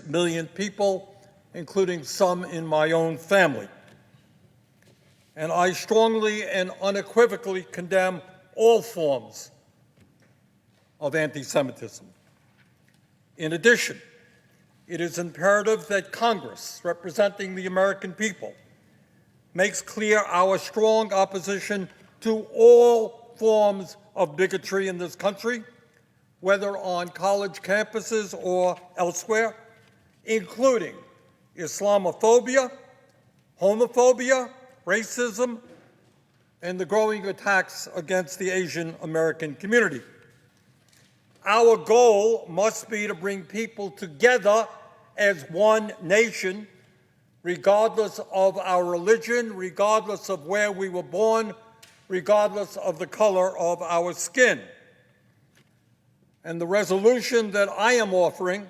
million people, including some in my own family. And I strongly and unequivocally condemn all forms of anti-Semitism. In addition, it is imperative that Congress, representing the American people, makes clear our strong opposition to all forms of bigotry in this country, whether on college campuses or elsewhere, including Islamophobia, homophobia, racism, and the growing attacks against the Asian American community. Our goal must be to bring people together as one nation, regardless of our religion, regardless of where we were born, regardless of the color of our skin. And the resolution that I am offering,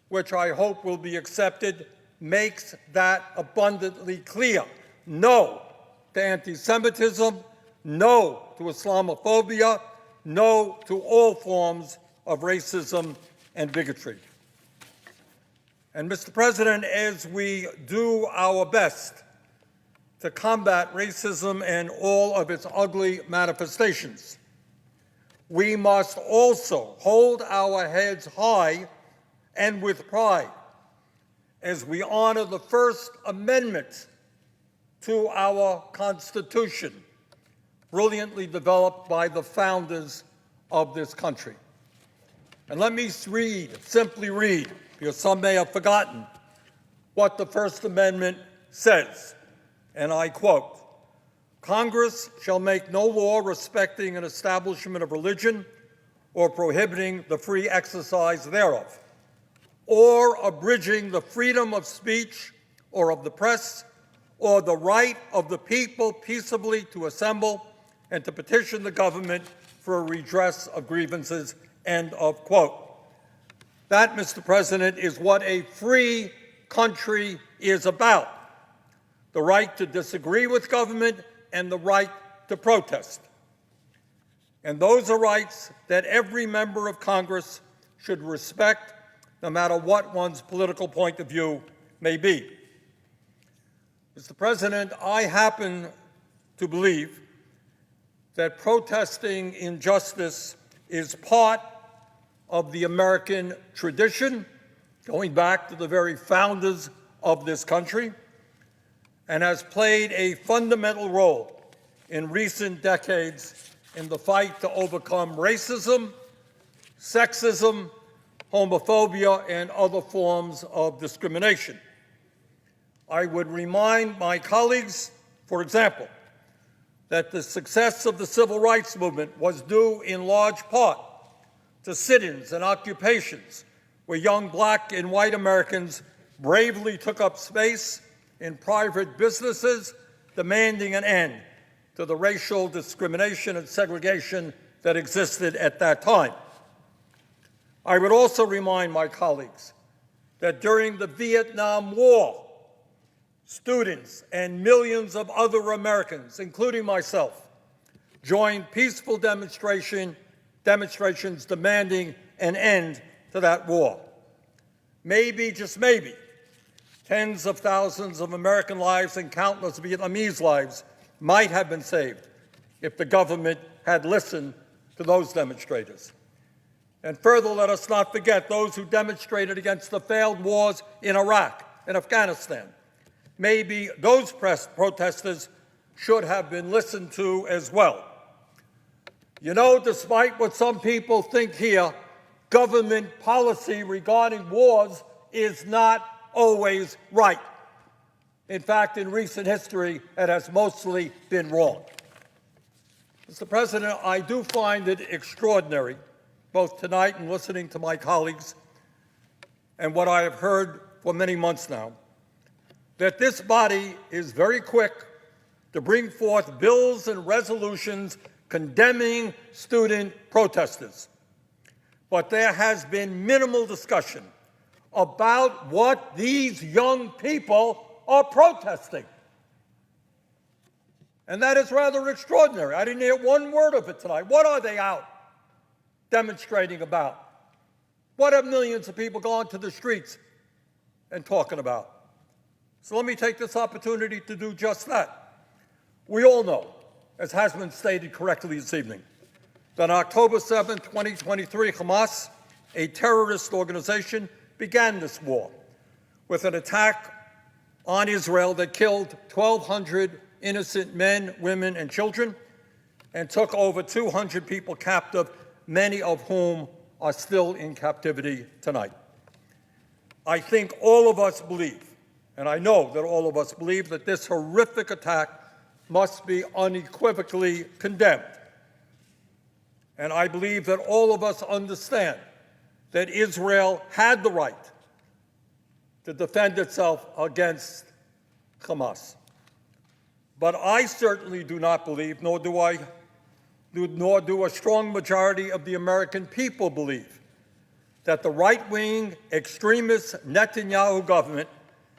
which I hope will be accepted, makes that abundantly clear. No to anti-Semitism, no to Islamophobia, no to all forms of racism and bigotry. And Mr. President, as we do our best to combat racism and all of its ugly manifestations, we must also hold our heads high and with pride as we honor the First Amendment to our Constitution, brilliantly developed by the founders of this country. And let me simply read, because some may have forgotten, what the First Amendment says. And I quote, "Congress shall make no law respecting an establishment of religion or prohibiting the free exercise thereof, or abridging the freedom of speech or of the press, or the right of the people peaceably to assemble and to petition the government for a redress of grievances," end of quote. That, Mr. President, is what a free country is about: the right to disagree with government and the right to protest. And those are rights that every member of Congress should respect, no matter what one's political point of view may be. Mr. President, I happen to believe that protesting injustice is part of the American tradition, going back to the very founders of this country, and has played a fundamental role in recent decades in the fight to overcome racism, sexism, homophobia, and other forms of discrimination. I would remind my colleagues, for example, that the success of the civil rights movement was due in large part to sit-ins and occupations where young black and white Americans bravely took up space in private businesses, demanding an end to the racial discrimination and segregation that existed at that time. I would also remind my colleagues that during the Vietnam War, students and millions of other Americans, including myself, joined peaceful demonstrations demanding an end to that war. Maybe, just maybe, tens of thousands of American lives and countless Vietnamese lives might have been saved if the government had listened to those demonstrators. And further, let us not forget those who demonstrated against the failed wars in Iraq and Afghanistan. Maybe those protesters should have been listened to as well. You know, despite what some people think here, government policy regarding wars is not always right. In fact, in recent history, it has mostly been wrong. Mr. President, I do find it extraordinary, both tonight and listening to my colleagues, and what I have heard for many months now, that this body is very quick to bring forth bills and resolutions condemning student protesters. But there has been minimal discussion about what these young people are protesting. And that is rather extraordinary. I didn't hear one word of it tonight. What are they out demonstrating about? What have millions of people gone to the streets and talking about. So let me take this opportunity to do just that. We all know, as has been stated correctly this evening, that on October 7, 2023, Hamas, a terrorist organization, began this war with an attack on Israel that killed 1,200 innocent men, women, and children, and took over 200 people captive, many of whom are still in captivity tonight. I think all of us believe, and I know that all of us believe, that this horrific attack must be unequivocally condemned. And I believe that all of us understand that Israel had the right to defend itself against Hamas. But I certainly do not believe, nor do a strong majority of the American people believe, that the right-wing extremist Netanyahu government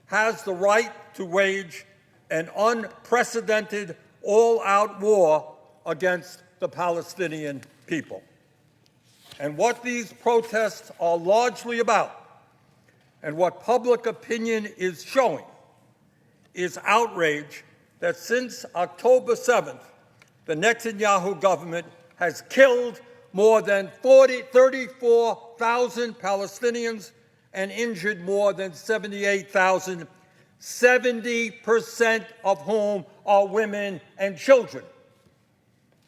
has the right to wage an unprecedented all-out war against the Palestinian people. And what these protests are largely about, and what public opinion is showing, is outrage that since October 7th, the Netanyahu government has killed more than 34,000 Palestinians and injured more than 78,000, 70% of whom are women and children.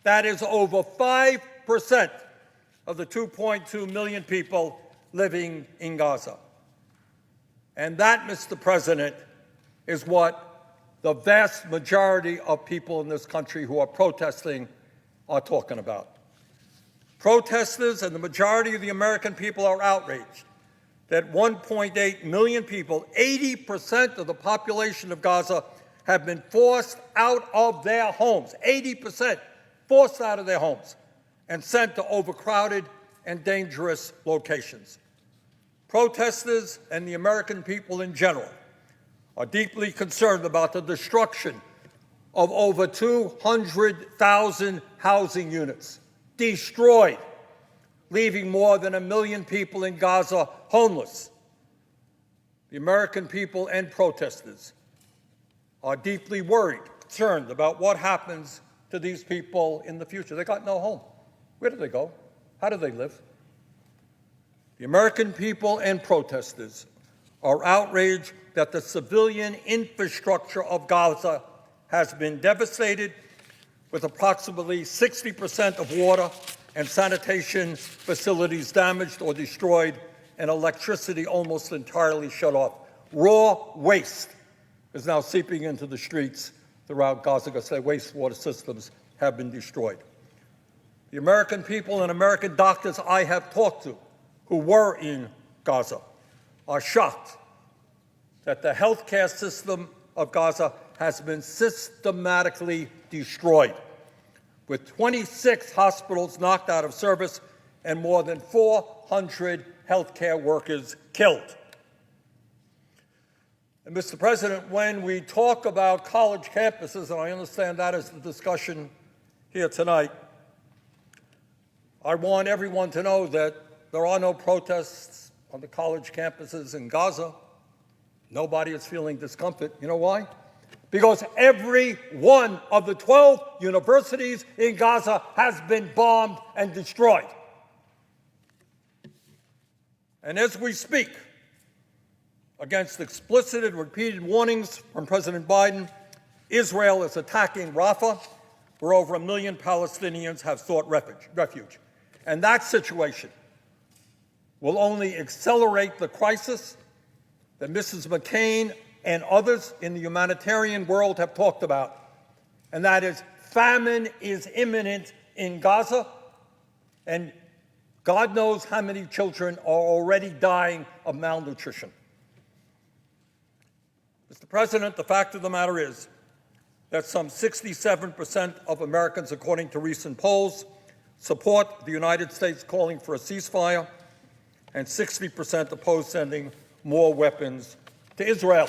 That is over 5% of the 2.2 million people living in Gaza. And that, Mr. President, is what the vast majority of people in this country who are protesting are talking about. Protesters and the majority of the American people are outraged that 1.8 million people, 80% of the population of Gaza, have been forced out of their homes, 80% forced out of their homes and sent to overcrowded and dangerous locations. Protesters and the American people in general are deeply concerned about the destruction of over 200,000 housing units, destroyed, leaving more than 1 million people in Gaza homeless. The American people and protesters are deeply worried, concerned about what happens to these people in the future. They got no home. Where do they go? How do they live? The American people and protesters are outraged that the civilian infrastructure of Gaza has been devastated, with approximately 60% of water and sanitation facilities damaged or destroyed, and electricity almost entirely shut off. Raw waste is now seeping into the streets throughout Gaza because their wastewater systems have been destroyed. The American people and American doctors I have talked to who were in Gaza are shocked that the healthcare system of Gaza has been systematically destroyed, with 26 hospitals knocked out of service and more than 400 healthcare workers killed. And Mr. President, when we talk about college campuses, and I understand that is the discussion here tonight, I want everyone to know that there are no protests on the college campuses in Gaza. Nobody is feeling discomfort. You know why? Because every one of the 12 universities in Gaza has been bombed and destroyed. And as we speak, against explicit and repeated warnings from President Biden, Israel is attacking Rafah, where over 1 million Palestinians have sought refuge. And that situation will only accelerate the crisis that Mrs. McCain and others in the humanitarian world have talked about, and that is famine is imminent in Gaza, and God knows how many children are already dying of malnutrition. Mr. President, the fact of the matter is that some 67% of Americans, according to recent polls, support the United States calling for a ceasefire, and 60% oppose sending more weapons to Israel.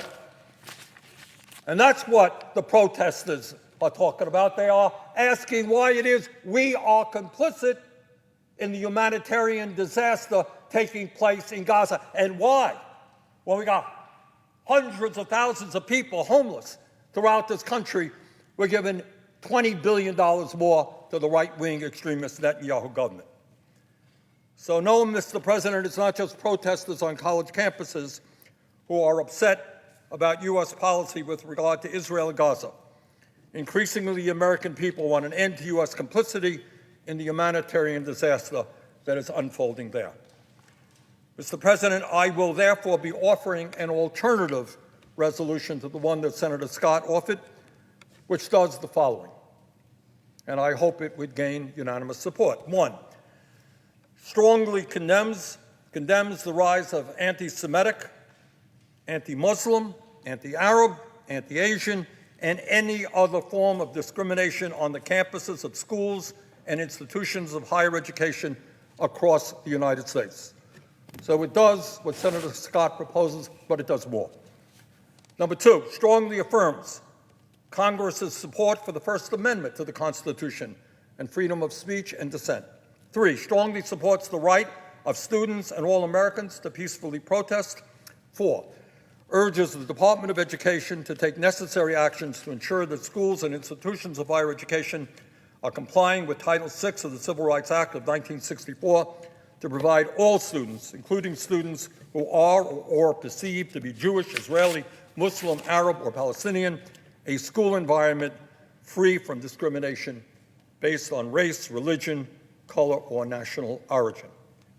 And that's what the protesters are talking about. They are asking why it is we are complicit in the humanitarian disaster taking place in Gaza. And why? Well, we got hundreds of thousands of people homeless throughout this country were given $20 billion more to the right-wing extremist Netanyahu government. So no, Mr. President, it's not just protesters on college campuses who are upset about U.S. policy with regard to Israel and Gaza. Increasingly, the American people want an end to U.S. complicity in the humanitarian disaster that is unfolding there. Mr. President, I will therefore be offering an alternative resolution to the one that Senator Scott offered, which does the following, and I hope it would gain unanimous support. One, strongly condemns the rise of anti-Semitic, anti-Muslim, anti-Arab, anti-Asian, and any other form of discrimination on the campuses of schools and institutions of higher education across the United States. So it does what Senator Scott proposes, but it does more. Number two, strongly affirms Congress's support for the First Amendment to the Constitution and freedom of speech and dissent. Three, strongly supports the right of students and all Americans to peacefully protest. Four, urges the Department of Education to take necessary actions to ensure that schools and institutions of higher education are complying with Title VI of the Civil Rights Act of 1964 to provide all students, including students who are or perceived to be Jewish, Israeli, Muslim, Arab, or Palestinian, a school environment free from discrimination based on race, religion, color, or national origin.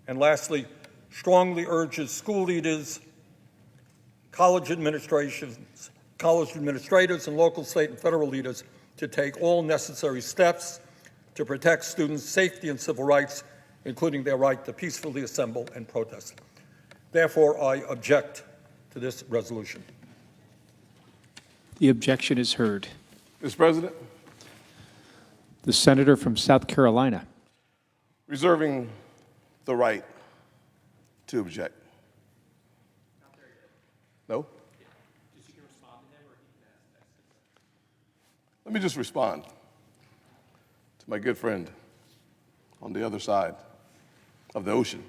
And lastly, strongly urges school leaders, college administrators, and local, state, and federal leaders to take all necessary steps to protect students' safety and civil rights, including their right to peacefully assemble and protest. Therefore, I object to this resolution. The objection is heard. Mr. President, The senator from South Carolina. reserving the right to object. No? Let me just respond to my good friend on the other side of the ocean.